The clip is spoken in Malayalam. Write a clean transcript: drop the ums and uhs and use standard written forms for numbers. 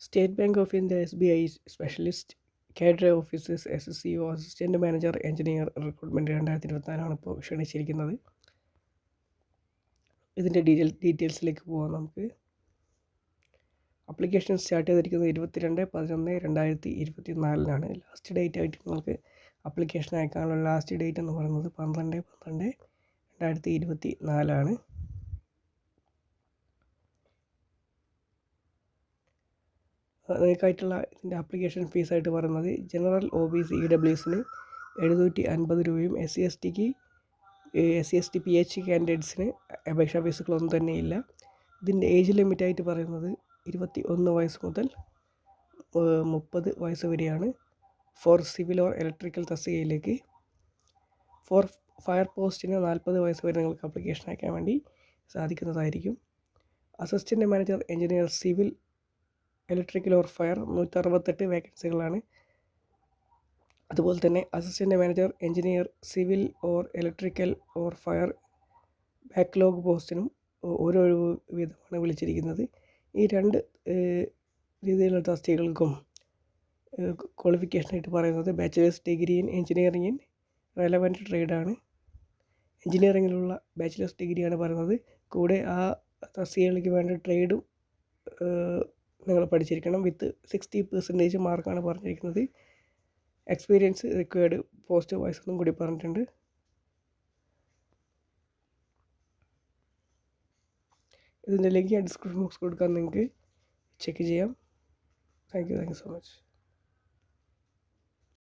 State bank of India SBI specialist cadre officers SSCO assistant manager engineer recruitment 2024 ഇപ്പോൾ ക്ഷണിച്ചിരിക്കുന്നത്. ഇതിൻ്റെ ഡീറ്റെയിൽസിലേക്ക് പോകാം. നമുക്ക് അപ്ലിക്കേഷൻ സ്റ്റാർട്ട് ചെയ്തിരിക്കുന്നത് 22/11/2024 ലാസ്റ്റ് ഡേറ്റ് ആയിട്ട് നിങ്ങൾക്ക് അപ്ലിക്കേഷൻ അയക്കാനുള്ള ലാസ്റ്റ് ഡേറ്റ് എന്ന് പറയുന്നത് 12/12/2024. നിങ്ങൾക്കായിട്ടുള്ള ഇതിൻ്റെ ആപ്ലിക്കേഷൻ ഫീസായിട്ട് പറയുന്നത് ജനറൽ OBC EWSന് 750 രൂപയും SC ST PH കാൻഡിഡേറ്റ്സിന് അപേക്ഷാ ഫീസുകളൊന്നും തന്നെയില്ല. ഇതിൻ്റെ ഏജ് ലിമിറ്റായിട്ട് പറയുന്നത് 21 വയസ്സ് മുതൽ 30 വയസ്സ് വരെയാണ്. ഫോർ സിവിൽ ഓർ ഇലക്ട്രിക്കൽ തസ്തികയിലേക്ക്. ഫോർ ഫയർ പോസ്റ്റിന് 40 വയസ്സ് വരെ നിങ്ങൾക്ക് അപ്ലിക്കേഷൻ അയക്കാൻ വേണ്ടി സാധിക്കുന്നതായിരിക്കും. Assistant manager engineer civil electrical or fire 168 വേക്കൻസികളാണ്. അതുപോലെ തന്നെ assistant manager engineer civil or electrical or fire backlog പോസ്റ്റിനും ഓരോ വീതമാണ് വിളിച്ചിരിക്കുന്നത്. ഈ രണ്ട് രീതിയിലുള്ള തസ്തികകൾക്കും ക്വാളിഫിക്കേഷനായിട്ട് പറയുന്നത് bachelors degree in engineering in relevant ട്രേഡാണ്. എഞ്ചിനീയറിങ്ങിലുള്ള ബാച്ചിലേഴ്സ് ഡിഗ്രിയാണ് പറയുന്നത്. കൂടെ ആ തസ്തികയിലേക്ക് വേണ്ട ട്രേഡും നിങ്ങൾ പഠിച്ചിരിക്കണം. വിത്ത് 60% മാർക്കാണ് പറഞ്ഞിരിക്കുന്നത്. എക്സ്പീരിയൻസ് റിക്വയർഡ് പോസ്റ്റ് വൈസ് ഒന്നും കൂടി പറഞ്ഞിട്ടുണ്ട്. ഇതിൻ്റെ ലിങ്ക് ഡിസ്ക്രിപ്ഷൻ ബോക്സ് കൊടുക്കാൻ നിങ്ങൾക്ക് ചെക്ക് ചെയ്യാം. Thank you so much.